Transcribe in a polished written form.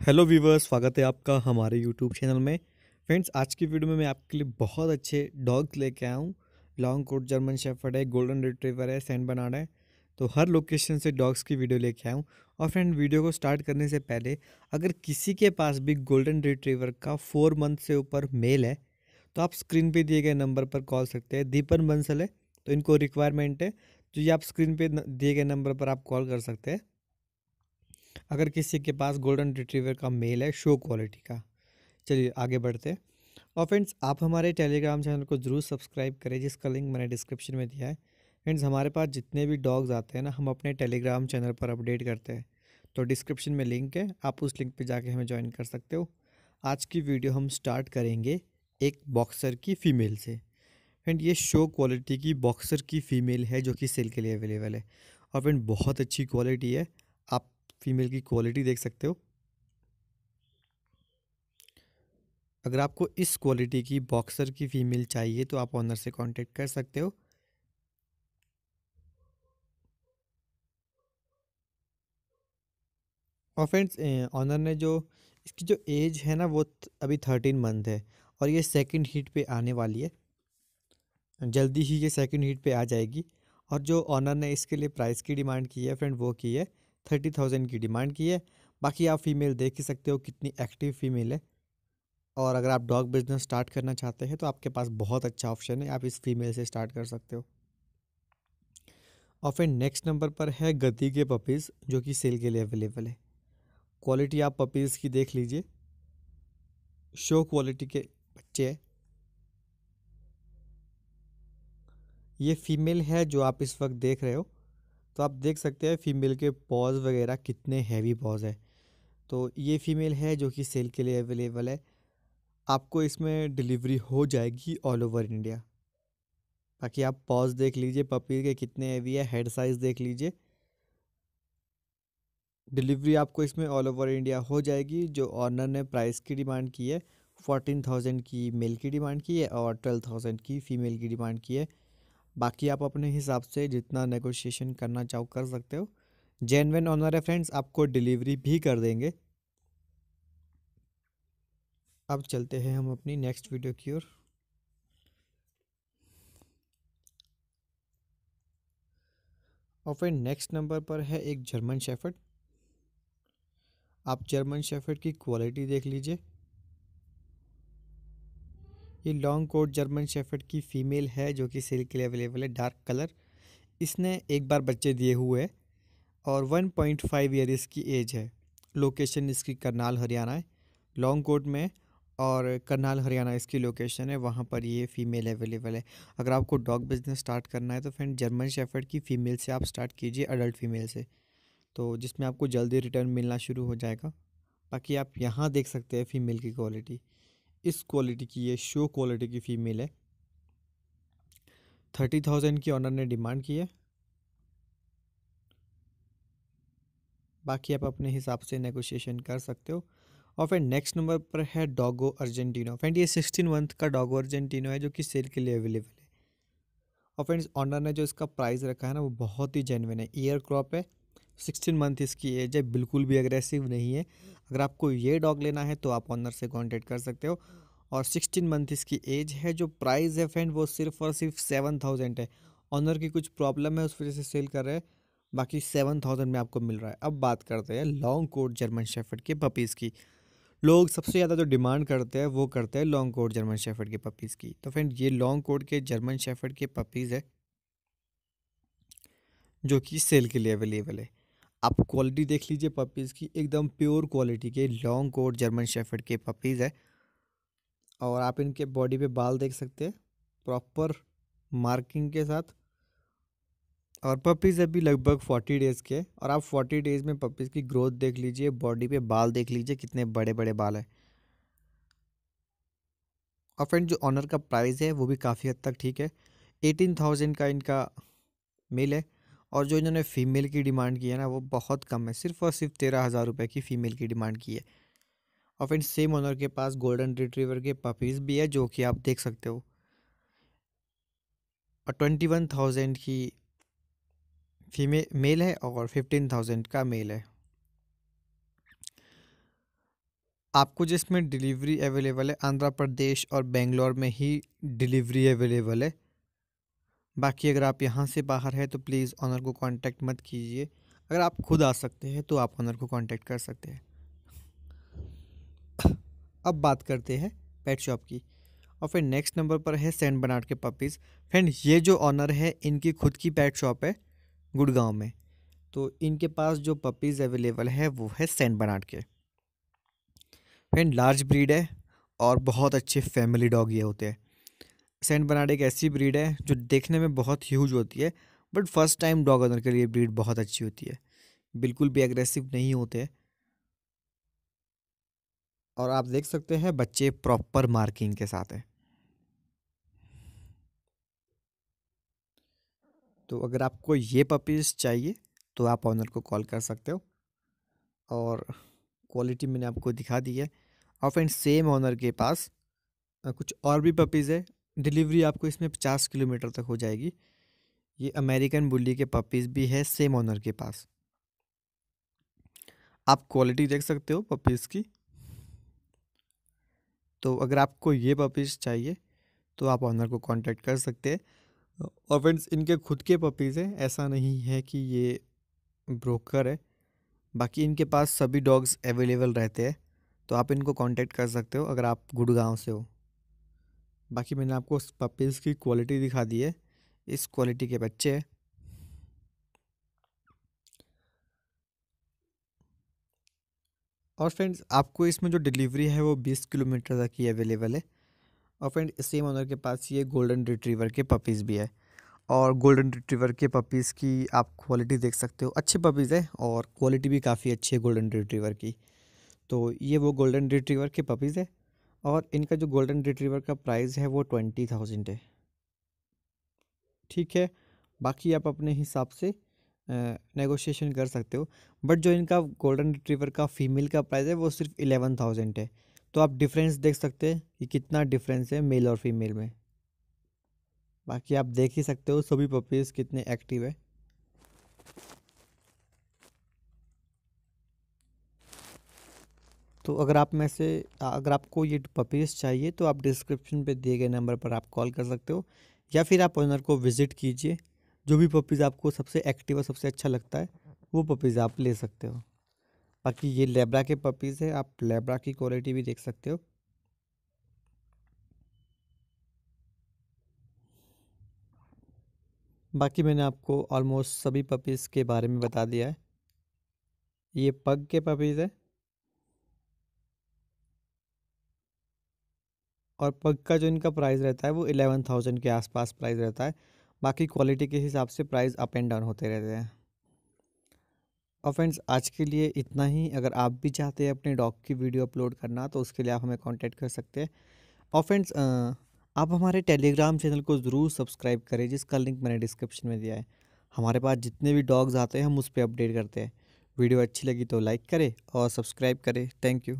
Hello viewers, स्वागत है आपका हमारे यूट्यूब चैनल में। फ्रेंड्स, आज की वीडियो में मैं आपके लिए बहुत अच्छे डॉग्स लेके आया हूँ। लॉन्ग कोट जर्मन शेफर्ड है, गोल्डन रिट्रीवर है, सैन बर्नार्ड है। तो हर लोकेशन से डॉग्स की वीडियो लेके आया हूँ। और फ्रेंड, वीडियो को स्टार्ट करने से पहले अगर किसी के पास भी गोल्डन रिट्रीवर का 4 मंथ से ऊपर मेल है तो आप स्क्रीन पे दिए गए नंबर पर कॉल सकते हैं। दीपन बंसल है, तो इनको रिक्वायरमेंट है, तो ये आप स्क्रीन पे दिए गए नंबर पर आप कॉल कर सकते हैं अगर किसी के पास गोल्डन रिट्रीवर का मेल है शो क्वालिटी का। चलिए आगे बढ़ते हैं। और फ्रेंड्स, आप हमारे टेलीग्राम चैनल को ज़रूर सब्सक्राइब करें, जिसका लिंक मैंने डिस्क्रिप्शन में दिया है। फ्रेंड्स, हमारे पास जितने भी डॉग्स आते हैं ना, हम अपने टेलीग्राम चैनल पर अपडेट करते हैं। तो डिस्क्रिप्शन में लिंक है, आप उस लिंक पे जाके हमें ज्वाइन कर सकते हो। आज की वीडियो हम स्टार्ट करेंगे एक बॉक्सर की फ़ीमेल से। फ्रेंड, ये शो क्वालिटी की बॉक्सर की फ़ीमेल है जो कि सेल के लिए अवेलेबल है। और फ्रेंड, बहुत अच्छी क्वालिटी है। आप फीमेल की क्वालिटी देख सकते हो। अगर आपको इस क्वालिटी की बॉक्सर की फ़ीमेल चाहिए तो आप ऑनर से कांटेक्ट कर सकते हो। और फ्रेंड्स, ऑनर ने जो इसकी जो एज है ना वो अभी 13 मंथ है। और ये सेकंड हीट पे आने वाली है, जल्दी ही ये सेकंड हीट पे आ जाएगी। और जो ऑनर ने इसके लिए प्राइस की डिमांड की है फ्रेंड, वो की है 30,000 की डिमांड की है। बाकी आप फीमेल देख ही सकते हो कितनी एक्टिव फीमेल है। और अगर आप डॉग बिजनेस स्टार्ट करना चाहते हैं तो आपके पास बहुत अच्छा ऑप्शन है, आप इस फीमेल से स्टार्ट कर सकते हो। और फिर नेक्स्ट नंबर पर है गद्दी के पपीज़, जो कि सेल के लिए अवेलेबल है। क्वालिटी आप पपीज़ की देख लीजिए, शो क्वालिटी के बच्चे हैं। ये फीमेल है जो आप इस वक्त देख रहे हो। तो आप देख सकते हैं फीमेल के पॉज वगैरह कितने हैवी पॉज है। तो ये फीमेल है जो कि सेल के लिए अवेलेबल है। आपको इसमें डिलीवरी हो जाएगी ऑल ओवर इंडिया। बाकी आप पॉज देख लीजिए पपी के कितने हैवी है, हेड साइज़ देख लीजिए। डिलीवरी आपको इसमें ऑल ओवर इंडिया हो जाएगी। जो ऑनर ने प्राइस की डिमांड की है 14,000 की मेल की डिमांड की है और 12,000 की फ़ीमेल की डिमांड की है। बाकी आप अपने हिसाब से जितना नेगोशिएशन करना चाहो कर सकते हो। जेन्युइन ऑनर है फ्रेंड्स, आपको डिलीवरी भी कर देंगे। अब चलते हैं हम अपनी नेक्स्ट वीडियो की ओर। और फिर नेक्स्ट नंबर पर है एक जर्मन शेफर्ड। आप जर्मन शेफर्ड की क्वालिटी देख लीजिए। ये लॉन्ग कोट जर्मन शेफर्ड की फ़ीमेल है जो कि सेल के लिए अवेलेबल है, डार्क कलर। इसने एक बार बच्चे दिए हुए हैं और 1.5 ईयर इसकी एज है। लोकेशन इसकी करनाल हरियाणा है, लॉन्ग कोट में। और करनाल हरियाणा इसकी लोकेशन है, वहाँ पर ये फ़ीमेल अवेलेबल है। अगर आपको डॉग बिजनेस स्टार्ट करना है तो फ्रेंड, जर्मन शेफर्ड की फ़ीमेल से आप स्टार्ट कीजिए, अडल्ट फीमेल से, तो जिसमें आपको जल्दी रिटर्न मिलना शुरू हो जाएगा। बाकी आप यहाँ देख सकते हैं फ़ीमेल की क्वालिटी, इस क्वालिटी की ये शो क्वालिटी की फ़ीमेल है। 30,000 की ऑनर ने डिमांड की है। बाकी आप अपने हिसाब से नेगोशिएशन कर सकते हो। और फिर नेक्स्ट नंबर पर है डॉगो अर्जेंटिनो। फ्रेंड, ये 16 मंथ का डॉगो अर्जेंटिनो है जो कि सेल के लिए अवेलेबल है। और फ्रेंड्स, ऑनर ने जो इसका प्राइस रखा है ना वो बहुत ही जेन्युइन है। ईयर क्रॉप है, 16 मंथ इसकी एज है, बिल्कुल भी अग्रेसिव नहीं है। अगर आपको ये डॉग लेना है तो आप ऑनर से कांटेक्ट कर सकते हो। और 16 मंथ इसकी एज है। जो प्राइस है फ्रेंड वो सिर्फ और सिर्फ 7,000 है। ऑनर की कुछ प्रॉब्लम है, उस वजह से सेल कर रहे हैं। बाकी 7,000 में आपको मिल रहा है। अब बात करते हैं लॉन्ग कोट जर्मन शेफर्ड के पपीज़ की। लोग सबसे ज़्यादा जो डिमांड करते हैं वो करते हैं लॉन्ग कोट जर्मन शेफर्ड के पपीज़ की। तो फ्रेंड, ये लॉन्ग कोट के जर्मन शेफर्ड के पपीज़ है जो कि सेल के लिए अवेलेबल है। आप क्वालिटी देख लीजिए पपीज़ की, एकदम प्योर क्वालिटी के लॉन्ग कोट जर्मन शेफर्ड के पपीज़ है। और आप इनके बॉडी पे बाल देख सकते हैं प्रॉपर मार्किंग के साथ। और पपीज़ अभी लगभग 40 डेज़ के, और आप 40 डेज़ में पपीज़ की ग्रोथ देख लीजिए, बॉडी पे बाल देख लीजिए कितने बड़े बड़े बाल है। और फ्रेंड, जो ऑनर का प्राइस है वो भी काफ़ी हद तक ठीक है। 18,000 का इनका मेल है। और जो इन्होंने फ़ीमेल की डिमांड की है ना वो बहुत कम है, सिर्फ और सिर्फ 13,000 रुपये की फ़ीमेल की डिमांड की है। और फ्रेंड, सेम ऑनर के पास गोल्डन रिट्रीवर के पपीज़ भी है जो कि आप देख सकते हो। और 21,000 की फीमेल मेल है और 15,000 का मेल है। आपको जिसमें डिलीवरी अवेलेबल है आंध्र प्रदेश और बेंगलोर में ही डिलीवरी अवेलेबल है। बाकी अगर आप यहाँ से बाहर है तो प्लीज़ ऑनर को कांटेक्ट मत कीजिए। अगर आप खुद आ सकते हैं तो आप ऑनर को कांटेक्ट कर सकते हैं। अब बात करते हैं पेट शॉप की। और फिर नेक्स्ट नंबर पर है सेंट बर्नार्ड के पपीज़। फ्रेंड ये जो ऑनर है इनकी खुद की पेट शॉप है गुड़गांव में। तो इनके पास जो पपीज़ अवेलेबल है वो है सेंट बर्नार्ड के। फ्रेंड लार्ज ब्रीड है और बहुत अच्छे फैमिली डॉग ये होते हैं। सेंट बर्नार्ड एक ऐसी ब्रीड है जो देखने में बहुत ह्यूज होती है, but first time dog owner के लिए ब्रीड बहुत अच्छी होती है। बिल्कुल भी एग्रेसिव नहीं होते और आप देख सकते हैं बच्चे प्रॉपर मार्किंग के साथ है। तो अगर आपको ये पपीज़ चाहिए तो आप ऑनर को कॉल कर सकते हो और क्वालिटी मैंने आपको दिखा दी है। और फ्रेंड सेम ऑनर के पास कुछ और भी पपीज़ है। डिलीवरी आपको इसमें 50 किलोमीटर तक हो जाएगी। ये अमेरिकन बुली के पपीज़ भी है सेम ऑनर के पास। आप क्वालिटी देख सकते हो पपीज़ की। तो अगर आपको ये पपीज़ चाहिए तो आप ऑनर को कांटेक्ट कर सकते हैं। और फ्रेंड्स इनके खुद के पपीज़ हैं, ऐसा नहीं है कि ये ब्रोकर है। बाकी इनके पास सभी डॉग्स अवेलेबल रहते हैं, तो आप इनको कांटेक्ट कर सकते हो अगर आप गुड़गांव से हो। बाकी मैंने आपको पपीज़ की क्वालिटी दिखा दी है, इस क्वालिटी के बच्चे हैं। और फ्रेंड्स आपको इसमें जो डिलीवरी है वो 20 किलोमीटर तक ही अवेलेबल है। और फ्रेंड सेम ओनर के पास ये गोल्डन रिट्रीवर के पपीज़ भी है। और गोल्डन रिट्रीवर के पपीज़ की आप क्वालिटी देख सकते हो, अच्छे पपीज़ है और क्वालिटी भी काफ़ी अच्छी है गोल्डन रिट्रीवर की। तो ये वो गोल्डन रिट्रीवर के पपीज़ है और इनका जो गोल्डन रिट्रीवर का प्राइस है वो 20,000 है। ठीक है, बाकी आप अपने हिसाब से नेगोशिएशन कर सकते हो। बट जो इनका गोल्डन रिट्रीवर का फ़ीमेल का प्राइस है वो सिर्फ 11,000 है। तो आप डिफरेंस देख सकते हैं कि कितना डिफरेंस है मेल और फीमेल में। बाकी आप देख ही सकते हो सभी पपीज़ कितने एक्टिव है। तो अगर आप में से अगर आपको ये पपीज़ चाहिए तो आप डिस्क्रिप्शन पे दिए गए नंबर पर आप कॉल कर सकते हो या फिर आप ओनर को विज़िट कीजिए। जो भी पपीज़ आपको सबसे एक्टिव और सबसे अच्छा लगता है वो पपीज़ आप ले सकते हो। बाकी ये लेब्रा के पपीज़ है, आप लेब्रा की क्वालिटी भी देख सकते हो। बाकी मैंने आपको ऑलमोस्ट सभी पपीज़ के बारे में बता दिया है। ये पग के पपीज़ है और पग का जो इनका प्राइस रहता है वो 11,000 के आसपास प्राइस रहता है। बाकी क्वालिटी के हिसाब से प्राइस अप एंड डाउन होते रहते हैं। और फ्रेंड्स आज के लिए इतना ही। अगर आप भी चाहते हैं अपने डॉग की वीडियो अपलोड करना तो उसके लिए आप हमें कांटेक्ट कर सकते हैं। और फ्रेंड्स आप हमारे टेलीग्राम चैनल को ज़रूर सब्सक्राइब करें जिसका लिंक मैंने डिस्क्रिप्शन में दिया है। हमारे पास जितने भी डॉग्स आते हैं हम उस पर अपडेट करते हैं। वीडियो अच्छी लगी तो लाइक करें और सब्सक्राइब करें। Thank you.